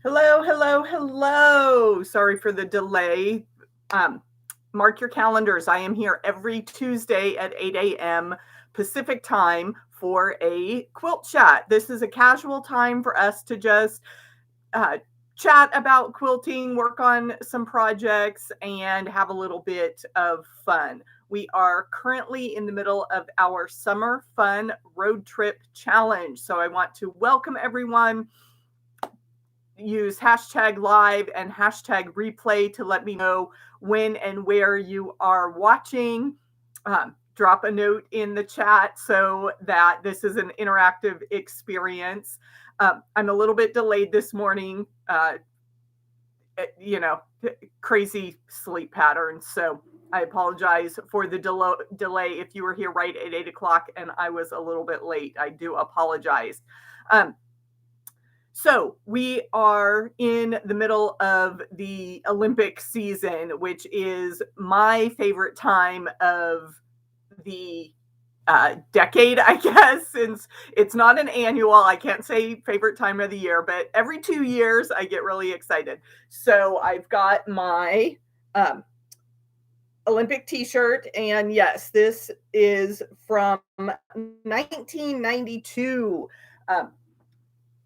Hello, hello, hello. Sorry for the delay. Mark your calendars. I am here every Tuesday at 8 a.m. Pacific time for a quilt chat. This is a casual time for us to just uh, chat about quilting, work on some projects, and have a little bit of fun. We are currently in the middle of our summer fun road trip challenge. So I want to welcome everyone. Use hashtag live and hashtag replay to let me know when and where you are watching. Drop a note in the chat so that this is an interactive experience. I'm a little bit delayed this morning, you know, crazy sleep patterns. So I apologize for the delay. If you were here right at 8 o'clock and I was a little bit late, I do apologize. So we are in the middle of the Olympic season, which is my favorite time of the decade, I guess, since it's not an annual. I can't say favorite time of the year, but every 2 years I get really excited. So I've got my Olympic t-shirt, and yes, this is from 1992. Um,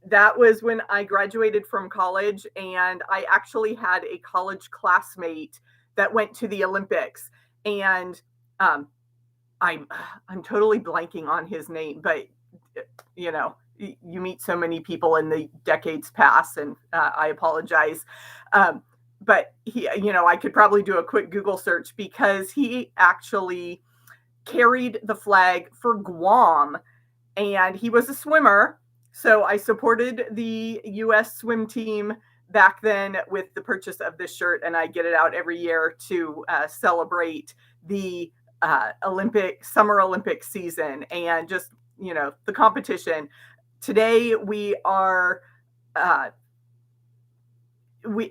that was when I graduated from college, and I actually had a college classmate that went to the Olympics, and um, I'm I'm totally blanking on his name, but you know, you meet so many people in the decades pass, and I apologize. But he, I could probably do a quick Google search because he actually carried the flag for Guam, and he was a swimmer. So I supported the U.S. swim team back then with the purchase of this shirt, and I get it out every year to celebrate the Summer Olympic season and just, the competition. Today we are.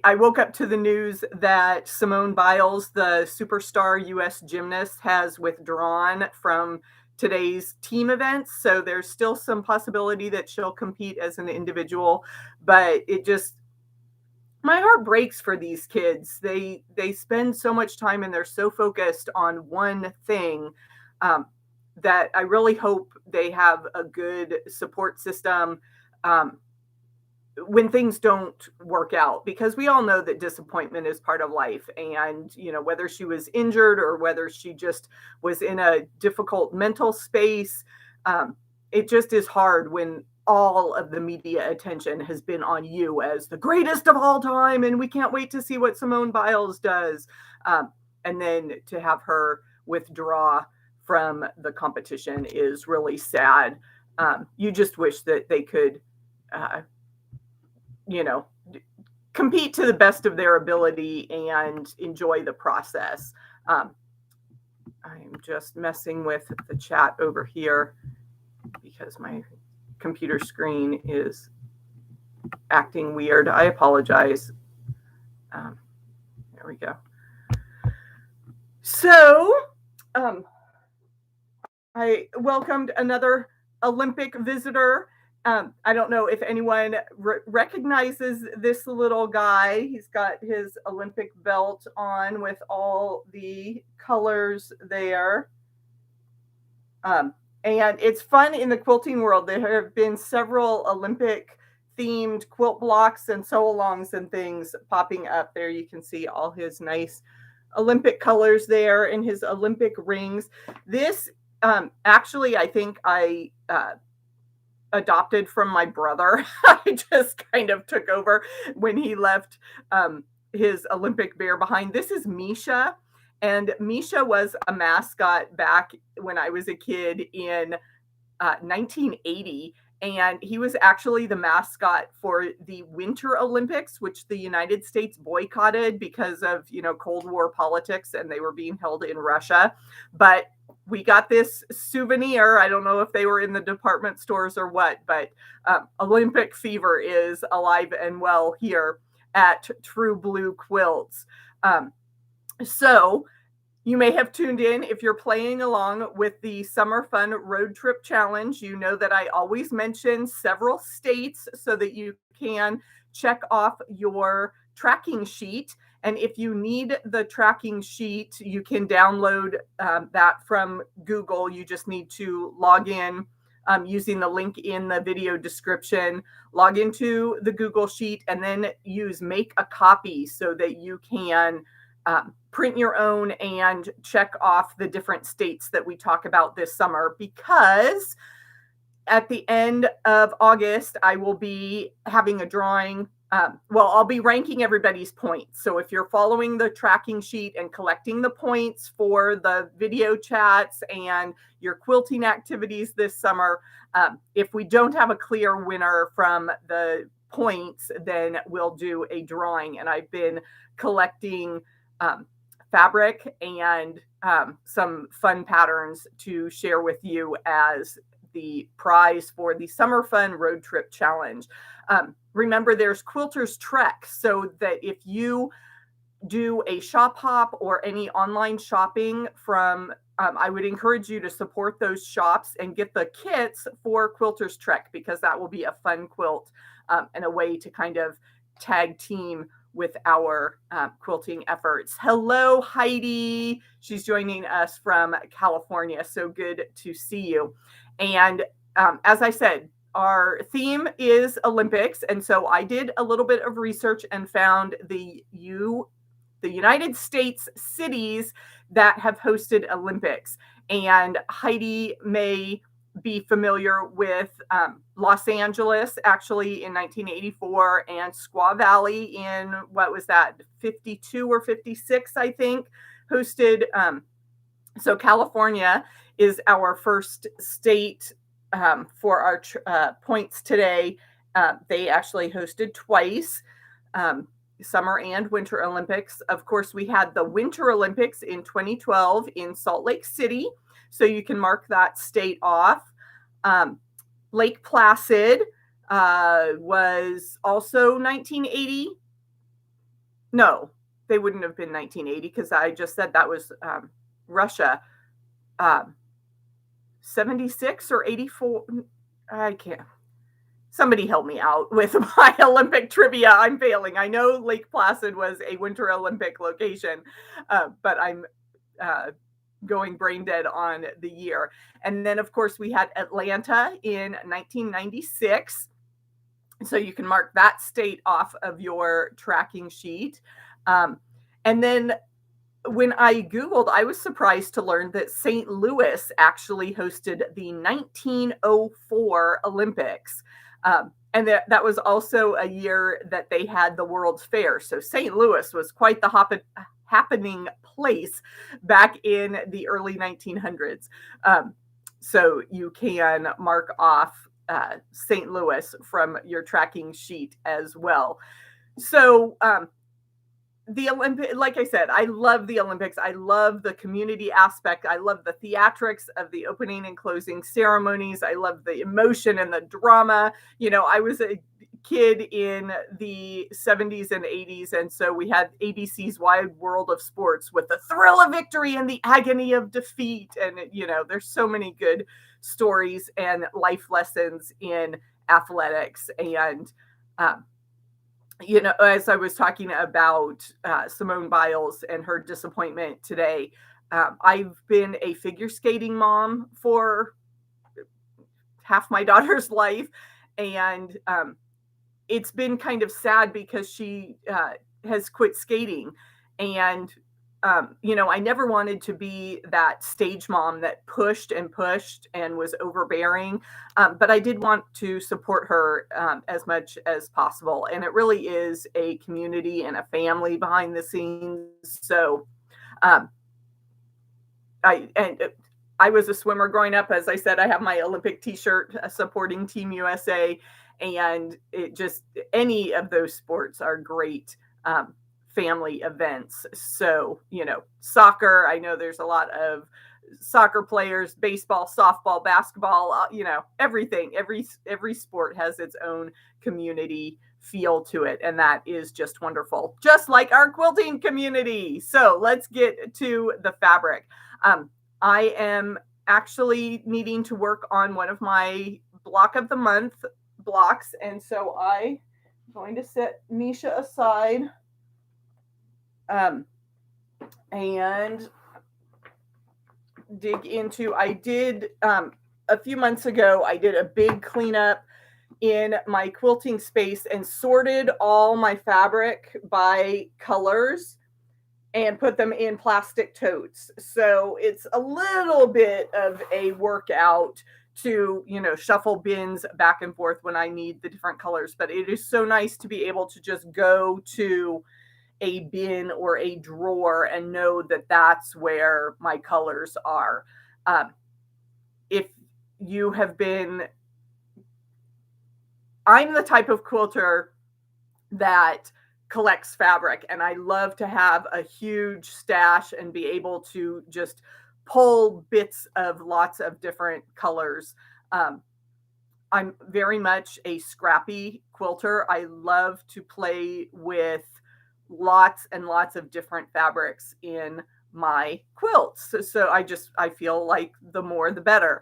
I woke up to the news that Simone Biles, the superstar U.S. gymnast, has withdrawn from today's team events. So there's still some possibility that she'll compete as an individual, but my heart breaks for these kids. They spend so much time and they're so focused on one thing, that I really hope they have a good support system. When things don't work out, because we all know that disappointment is part of life, and whether she was injured or whether she just was in a difficult mental space, it just is hard when all of the media attention has been on you as the greatest of all time, and we can't wait to see what Simone Biles does, and then to have her withdraw from the competition is really sad. You just wish that they could you know, compete to the best of their ability and enjoy the process. I'm just messing with the chat over here because my computer screen is acting weird. I apologize. There we go. So, I welcomed another Olympic visitor. I don't know if anyone recognizes this little guy. He's got his Olympic belt on with all the colors there. And it's fun in the quilting world. There have been several Olympic themed quilt blocks and sew-alongs and things popping up there. You can see all his nice Olympic colors there and his Olympic rings. This actually, I think I adopted from my brother. I just kind of took over when he left his Olympic bear behind. This is Misha, and Misha was a mascot back when I was a kid in 1980. And he was actually the mascot for the Winter Olympics, which the United States boycotted because of, Cold War politics, and they were being held in Russia. But we got this souvenir. I don't know if they were in the department stores or what, but Olympic fever is alive and well here at True Blue Quilts. So, You may have tuned in if you're playing along with the Summer Fun Road Trip Challenge. You know that I always mention several states so that you can check off your tracking sheet. And if you need the tracking sheet, you can download that from Google. You just need to log in using the link in the video description, log into the Google Sheet, and then use Make a Copy so that you can print your own and check off the different states that we talk about this summer, because at the end of August, I will be having a drawing. I'll be ranking everybody's points. So if you're following the tracking sheet and collecting the points for the video chats and your quilting activities this summer, if we don't have a clear winner from the points, then we'll do a drawing. And I've been collecting fabric and some fun patterns to share with you as the prize for the Summer Fun Road Trip Challenge. Remember, there's Quilters Trek, so that if you do a shop hop or any online shopping from, I would encourage you to support those shops and get the kits for Quilters Trek, because that will be a fun quilt and a way to kind of tag team with our quilting efforts. Hello, Heidi. She's joining us from California. So good to see you. And as I said, our theme is Olympics. And so I did a little bit of research and found the United States cities that have hosted Olympics. And Heidi may be familiar with Los Angeles, actually, in 1984, and Squaw Valley in, what was that, 52 or 56, I think, hosted. So California is our first state for our points today. They actually hosted twice, Summer and Winter Olympics. Of course, we had the Winter Olympics in 2012 in Salt Lake City, so you can mark that state off. Lake Placid was also 1980. No, they wouldn't have been 1980, because I just said that was Russia. 76 or 84. I can't. Somebody help me out with my Olympic trivia. I'm failing. I know Lake Placid was a Winter Olympic location, but I'm going brain dead on the year. And then, of course, we had Atlanta in 1996. So you can mark that state off of your tracking sheet. And then when I Googled, I was surprised to learn that St. Louis actually hosted the 1904 Olympics. And that was also a year that they had the World's Fair. So St. Louis was quite the happening place back in the early 1900s. So you can mark off St. Louis from your tracking sheet as well. So the Olympic, like I said, I love the Olympics. I love the community aspect. I love the theatrics of the opening and closing ceremonies. I love the emotion and the drama. You know, I was a kid in the 70s and 80s, and so we had ABC's Wide World of Sports with the thrill of victory and the agony of defeat. And, you know, there's so many good stories and life lessons in athletics. And, you know, as I was talking about Simone Biles and her disappointment today, I've been a figure skating mom for half my daughter's life. And it's been kind of sad because she has quit skating. And, you know, I never wanted to be that stage mom that pushed and was overbearing. But I did want to support her as much as possible. And it really is a community and a family behind the scenes. So I was a swimmer growing up. As I said, I have my Olympic t-shirt supporting Team USA. And it just, any of those sports are great family events. So, you know, soccer, I know there's a lot of soccer players, baseball, softball, basketball, you know, everything. Every sport has its own community feel to it, and that is just wonderful, just like our quilting community. So let's get to the fabric. I am actually needing to work on one of my block of the month blocks, and so I'm going to set Misha aside and dig into. I did a few months ago, I did a big cleanup in my quilting space and sorted all my fabric by colors and put them in plastic totes. So it's a little bit of a workout to, you know, shuffle bins back and forth when I need the different colors, but it is so nice to be able to just go to a bin or a drawer and know that that's where my colors are. If you have been, I'm the type of quilter that collects fabric, and I love to have a huge stash and be able to just pull bits of lots of different colors. I'm very much a scrappy quilter. I love to play with lots and lots of different fabrics in my quilts. So I feel like the more the better.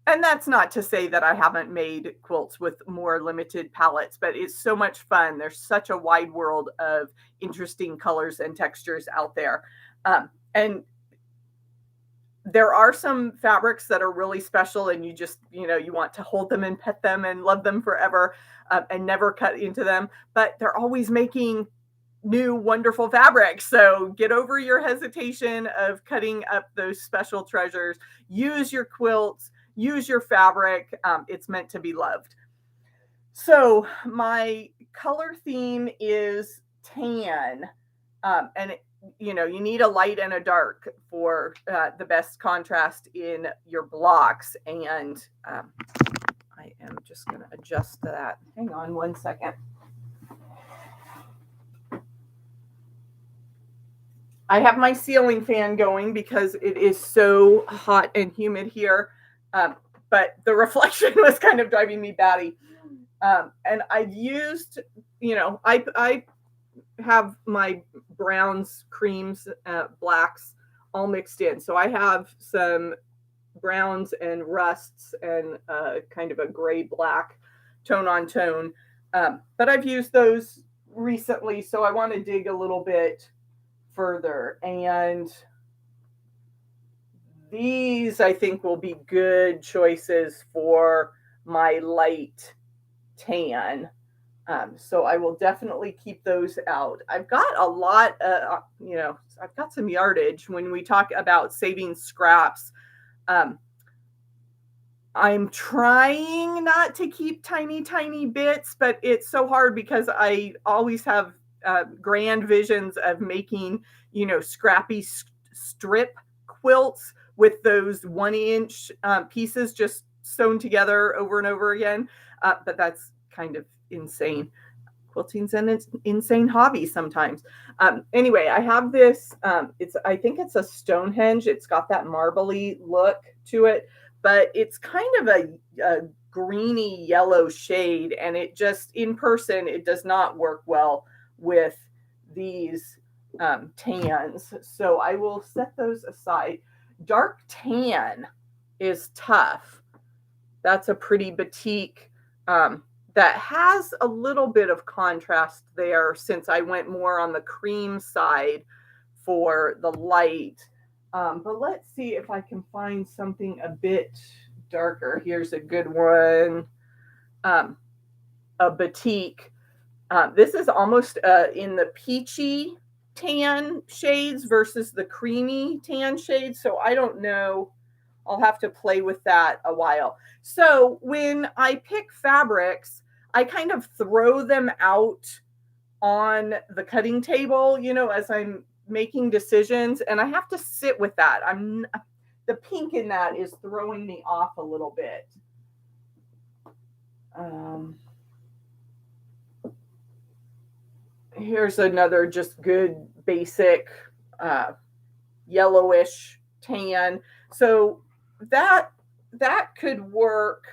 And that's not to say that I haven't made quilts with more limited palettes, but it's so much fun. There's such a wide world of interesting colors and textures out there. And there are some fabrics that are really special, and you just, you know, you want to hold them and pet them and love them forever, and never cut into them. But they're always making new wonderful fabrics. So get over your hesitation of cutting up those special treasures. Use your quilts, use your fabric. It's meant to be loved. So my color theme is tan. And you know, you need a light and a dark for the best contrast in your blocks. And I am just going to adjust that. Hang on one second. I have my ceiling fan going because it is so hot and humid here. But the reflection was kind of driving me batty. And I've used, you know, I have my browns, creams, blacks all mixed in. So I have some browns and rusts and kind of a gray black tone on tone. But I've used those recently, so I want to dig a little bit further. And these I think will be good choices for my light tan. So I will definitely keep those out. I've got a lot, you know, I've got some yardage when we talk about saving scraps. I'm trying not to keep tiny, tiny bits, but it's so hard because I always have grand visions of making, you know, scrappy strip quilts with those 1-inch pieces just sewn together over and over again. But that's kind of insane. Quilting's an insane hobby sometimes. Anyway, I have this. I think it's a Stonehenge. It's got that marbly look to it, but it's kind of a greeny yellow shade, and it just in person it does not work well with these tans. So I will set those aside. Dark tan is tough. That's a pretty batik. That has a little bit of contrast there since I went more on the cream side for the light. But let's see if I can find something a bit darker. Here's a good one. A batik. This is almost in the peachy tan shades versus the creamy tan shades. So I don't know. I'll have to play with that a while. So when I pick fabrics, I kind of throw them out on the cutting table, you know, as I'm making decisions, and I have to sit with that. The pink in that is throwing me off a little bit. Here's another just good basic yellowish tan. So that could work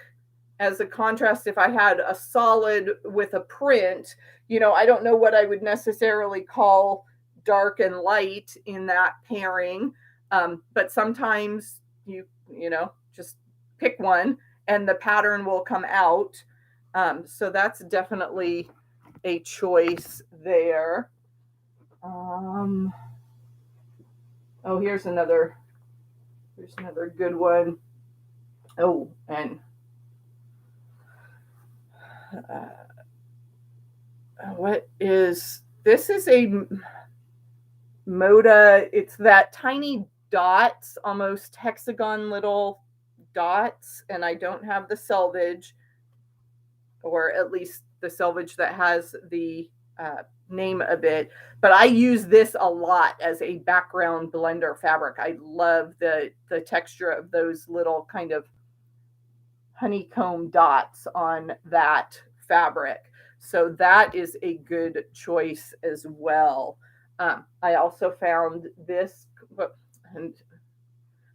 as a contrast if I had a solid with a print. I don't know what I would necessarily call dark and light in that pairing. But sometimes just pick one and the pattern will come out. So that's definitely a choice there. Oh, here's another good one. Oh, and what is this? Is a Moda. It's that tiny dots, almost hexagon little dots, and I don't have the selvage, or at least the selvage that has the name of it, but I use this a lot as a background blender fabric. I love the texture of those little kind of honeycomb dots on that fabric. So that is a good choice as well. I also found this, and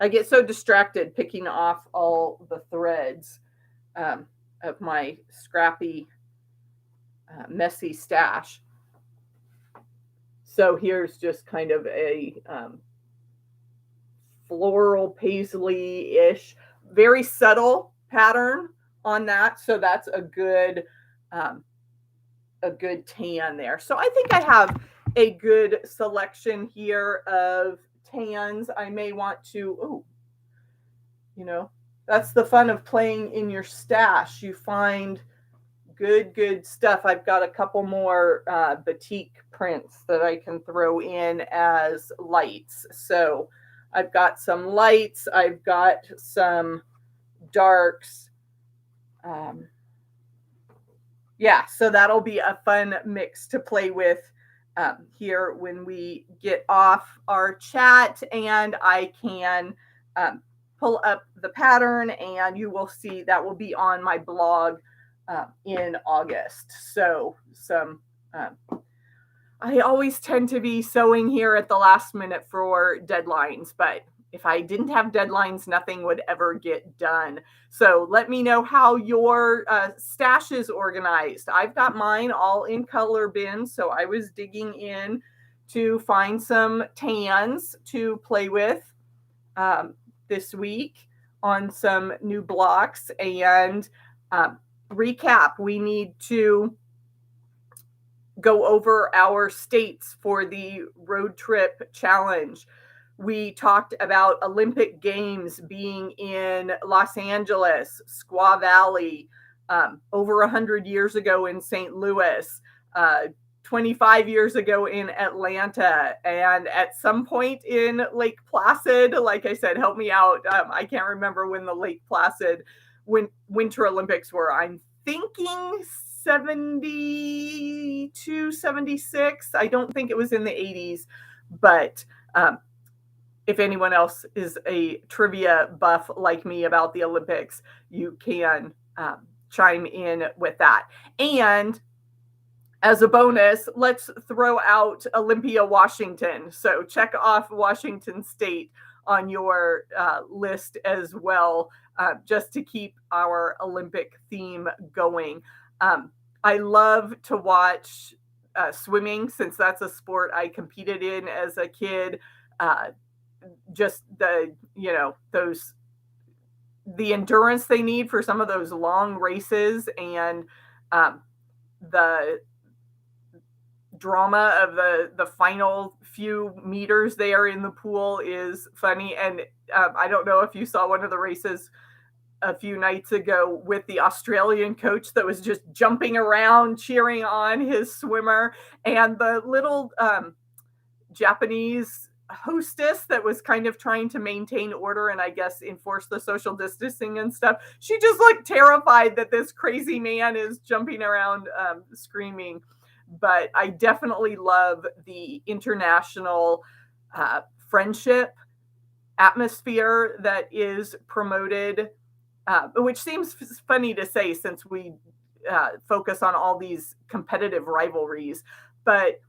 I get so distracted picking off all the threads of my scrappy, messy stash. So here's just kind of a floral paisley-ish, very subtle pattern on that. So that's a good tan there. So I think I have a good selection here of tans. I may want to, that's the fun of playing in your stash. You find good stuff. I've got a couple more batik prints that I can throw in as lights. So I've got some lights, I've got some darks. Yeah, so that'll be a fun mix to play with here when we get off our chat, and I can pull up the pattern, and you will see that will be on my blog in August. So I always tend to be sewing here at the last minute for deadlines, but if I didn't have deadlines, nothing would ever get done. So let me know how your stash is organized. I've got mine all in color bins, so I was digging in to find some tans to play with this week on some new blocks. And recap, we need to go over our states for the road trip challenge. We talked about Olympic Games being in Los Angeles, Squaw Valley, over 100 years ago in St. Louis, 25 years ago in Atlanta, and at some point in Lake Placid. Like I said, help me out. I can't remember when the Lake Placid Winter Olympics were. I'm thinking 72, 76. I don't think it was in the 80s, but if anyone else is a trivia buff like me about the Olympics, you can chime in with that. And as a bonus, let's throw out Olympia, Washington. So check off Washington State on your list as well, just to keep our Olympic theme going. I love to watch swimming, since that's a sport I competed in as a kid. Just the endurance they need for some of those long races, and the drama of the final few meters there in the pool is funny. And I don't know if you saw one of the races a few nights ago with the Australian coach that was just jumping around cheering on his swimmer, and the little Japanese hostess that was kind of trying to maintain order and I guess enforce the social distancing and stuff. She just looked terrified that this crazy man is jumping around screaming. But I definitely love the international friendship atmosphere that is promoted, which seems funny to say since we focus on all these competitive rivalries. But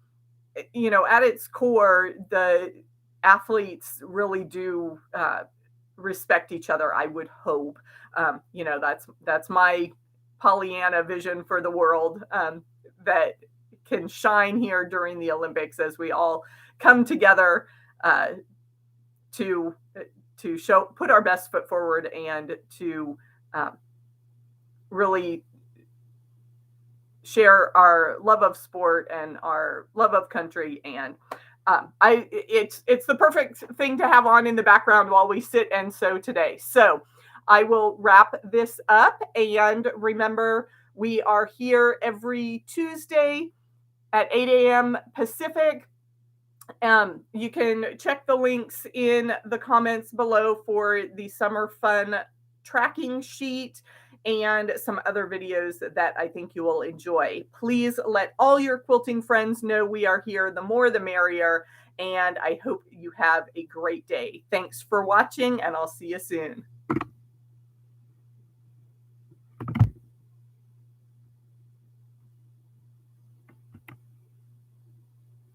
at its core, athletes really do respect each other, I would hope. You know, that's my Pollyanna vision for the world, that can shine here during the Olympics as we all come together uh, to put our best foot forward and to um, really share our love of sport and our love of country. And it's the perfect thing to have on in the background while we sit and sew today. So I will wrap this up, and remember, we are here every Tuesday at 8 a.m. Pacific. You can check the links in the comments below for the summer fun tracking sheet and some other videos that I think you will enjoy. Please let all your quilting friends know we are here. The more the merrier. And I hope you have a great day. Thanks for watching, and I'll see you soon.